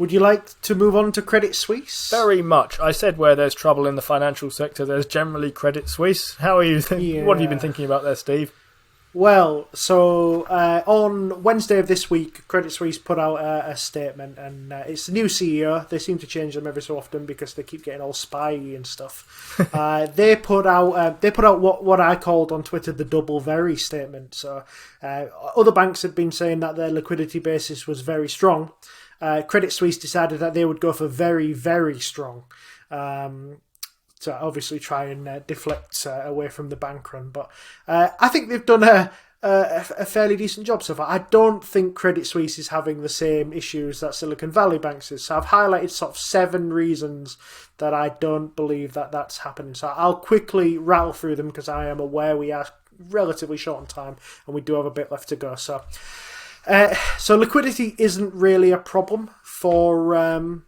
Would you like to move on to Credit Suisse? Very much. I said where there's trouble in the financial sector, there's generally Credit Suisse. How are you? What have you been thinking about there, Steve? Well, so on Wednesday of this week, Credit Suisse put out a statement, and it's the new CEO. They seem to change them every so often because they keep getting all spy-y and stuff. They put out what I called on Twitter the double very statement. So other banks had been saying that their liquidity basis was very strong. Credit Suisse decided that they would go for very, very strong. To obviously try and deflect away from the bank run. But I think they've done a fairly decent job so far. I don't think Credit Suisse is having the same issues that Silicon Valley Bank is. So I've highlighted sort of 7 reasons that I don't believe that that's happening. So I'll quickly rattle through them because I am aware we are relatively short on time and we do have a bit left to go. So liquidity isn't really a problem for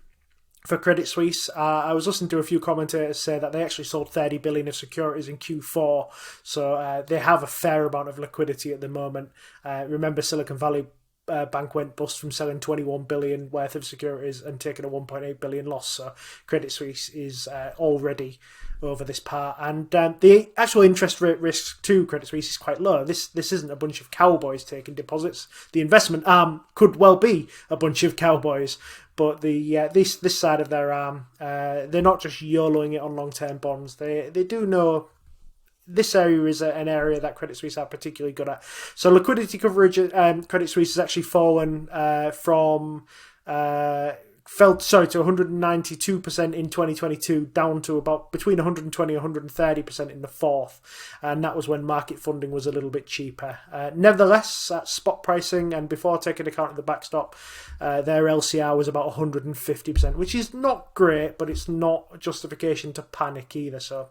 Credit Suisse. I was listening to a few commentators say that they actually sold 30 billion of securities in Q4, so they have a fair amount of liquidity at the moment. Remember, Silicon Valley Bank went bust from selling 21 billion worth of securities and taking a 1.8 billion loss, so Credit Suisse is already over this part, and the actual interest rate risk to Credit Suisse is quite low. This isn't a bunch of cowboys taking deposits. The investment arm could well be a bunch of cowboys, but this side of their arm, they're not just YOLOing it on long-term bonds. They do know this area is an area that Credit Suisse are particularly good at. So liquidity coverage at Credit Suisse has actually fallen to 192% in 2022, down to about between 120 and 130% in the fourth, and that was when market funding was a little bit cheaper. Nevertheless, at spot pricing and before taking account of the backstop, their LCR was about 150%, which is not great, but it's not justification to panic either. So,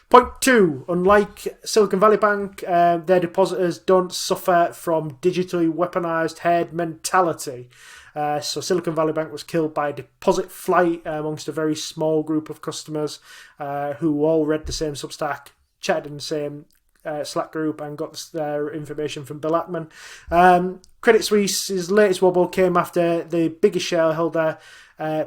point 2, unlike Silicon Valley Bank, their depositors don't suffer from digitally weaponized herd mentality. So Silicon Valley Bank was killed by deposit flight amongst a very small group of customers who all read the same Substack, chatted in the same Slack group, and got their information from Bill Ackman. Credit Suisse's latest wobble came after the biggest shareholder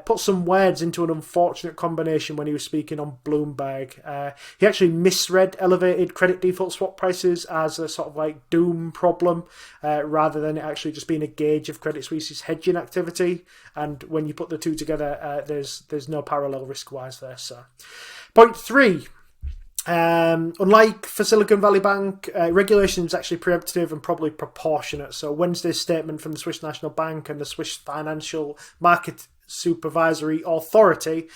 put some words into an unfortunate combination when he was speaking on Bloomberg. He actually misread elevated credit default swap prices as a sort of like doom problem, rather than it actually just being a gauge of Credit Suisse's hedging activity. And when you put the two together, there's no parallel risk-wise there. So, point 3. Unlike for Silicon Valley Bank, regulation is actually preemptive and probably proportionate. So Wednesday's statement from the Swiss National Bank and the Swiss Financial Market Supervisory Authority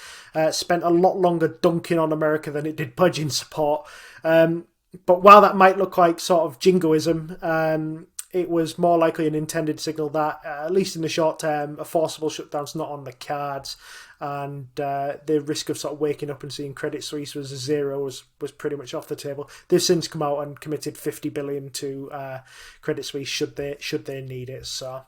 spent a lot longer dunking on America than it did pledging support. But while that might look like sort of jingoism, it was more likely an intended signal that, at least in the short term, a forcible shutdown's not on the cards, and the risk of sort of waking up and seeing Credit Suisse was zero was pretty much off the table. They've since come out and committed 50 billion to Credit Suisse should they need it. So,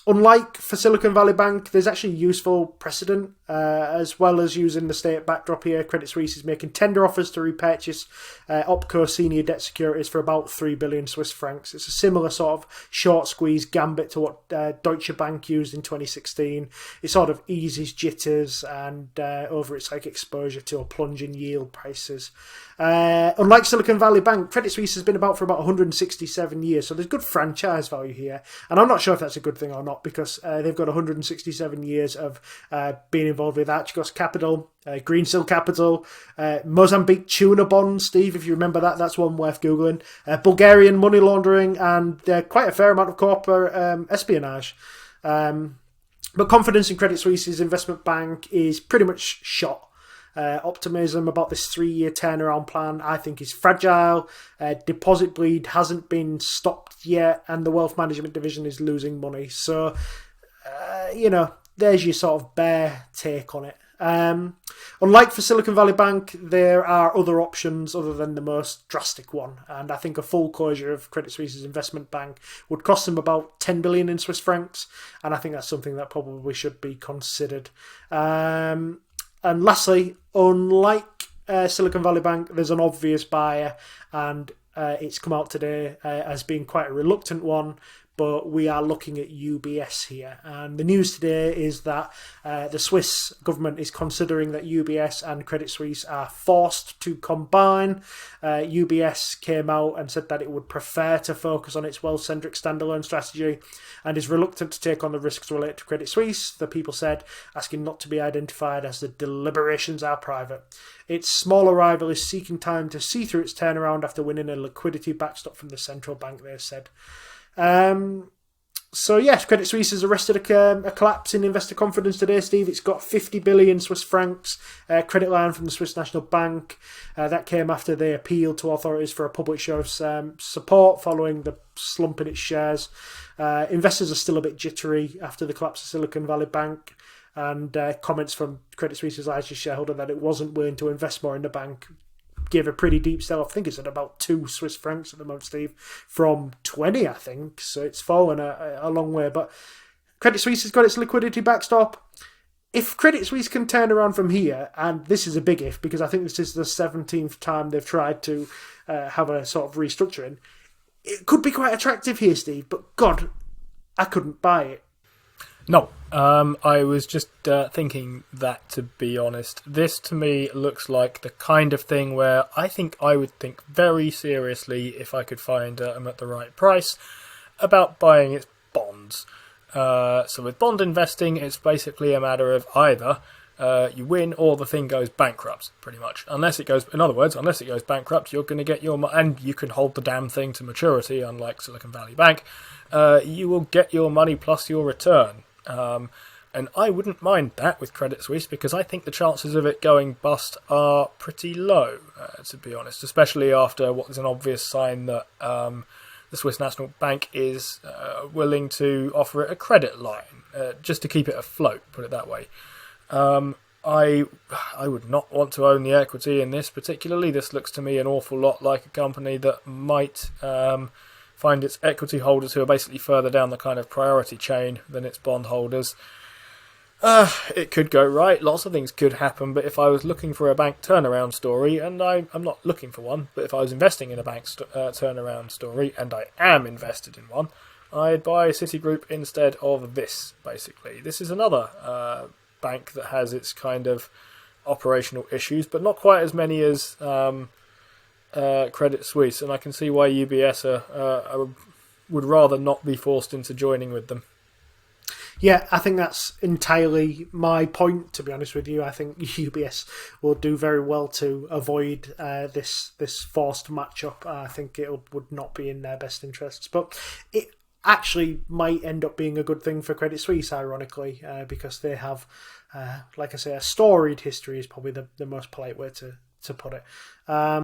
unlike for Silicon Valley Bank, there's actually useful precedent. As well as using the state backdrop here, Credit Suisse is making tender offers to repurchase OpCo senior debt securities for about 3 billion Swiss francs. It's a similar sort of short squeeze gambit to what Deutsche Bank used in 2016. It sort of eases jitters and over its like exposure to a plunge in yield prices. Unlike Silicon Valley Bank, Credit Suisse has been about for about 167 years, so there's good franchise value here. And I'm not sure if that's a good thing or not, because they've got 167 years of being involved with Archegos Capital, Greensill Capital, Mozambique tuna bonds, Steve, if you remember that's one worth Googling, Bulgarian money laundering, and quite a fair amount of corporate espionage. But confidence in Credit Suisse's investment bank is pretty much shot. Optimism about this 3-year turnaround plan, I think, is fragile. Deposit bleed hasn't been stopped yet, and the wealth management division is losing money. So, there's your sort of bare take on it. Unlike for Silicon Valley Bank, there are other options other than the most drastic one, and I think a full closure of Credit Suisse's investment bank would cost them about 10 billion in Swiss francs, and I think that's something that probably should be considered. And lastly, unlike Silicon Valley Bank, there's an obvious buyer, and it's come out today as being quite a reluctant one. but we are looking at UBS here. And the news today is that the Swiss government is considering that UBS and Credit Suisse are forced to combine. UBS came out and said that it would prefer to focus on its wealth-centric standalone strategy and is reluctant to take on the risks related to Credit Suisse, the people said, asking not to be identified as the deliberations are private. Its smaller rival is seeking time to see through its turnaround after winning a liquidity backstop from the central bank, they said. So yes, Credit Suisse has arrested a collapse in investor confidence today, Steve. It's got 50 billion Swiss francs credit line from the Swiss National Bank. That came after they appealed to authorities for a public show of support following the slump in its shares. Investors are still a bit jittery after the collapse of Silicon Valley Bank, and comments from Credit Suisse's largest shareholder that it wasn't willing to invest more in the bank gave a pretty deep sell. I think it's at about 2 Swiss francs at the moment, Steve, from 20, I think. So it's fallen a long way. But Credit Suisse has got its liquidity backstop. If Credit Suisse can turn around from here, and this is a big if, because I think this is the 17th time they've tried to have a sort of restructuring, it could be quite attractive here, Steve. But God, I couldn't buy it. No, I was just thinking that, to be honest. This, to me, looks like the kind of thing where I think I would think very seriously, if I could find them at the right price, about buying its bonds. So with bond investing, it's basically a matter of either you win or the thing goes bankrupt, pretty much. In other words, unless it goes bankrupt, you're going to get your money, and you can hold the damn thing to maturity, unlike Silicon Valley Bank. You will get your money plus your return. And I wouldn't mind that with Credit Suisse, because I think the chances of it going bust are pretty low, to be honest, especially after what is an obvious sign that the Swiss National Bank is willing to offer it a credit line, just to keep it afloat, put it that way. I would not want to own the equity in this particularly. This looks to me an awful lot like a company that might find its equity holders, who are basically further down the kind of priority chain than its bond holders. It could go right, lots of things could happen, but if I was looking for a bank turnaround story, and I'm not looking for one, but if I was investing in a bank turnaround story, and I am invested in one, I'd buy Citigroup instead of this, basically. This is another bank that has its kind of operational issues, but not quite as many as Credit Suisse, and I can see why UBS would rather not be forced into joining with them. Yeah, I think that's entirely my point, to be honest with you. I think UBS will do very well to avoid this forced matchup. I think it would not be in their best interests. But it actually might end up being a good thing for Credit Suisse, ironically, because they have, like I say, a storied history is probably the most polite way to put it.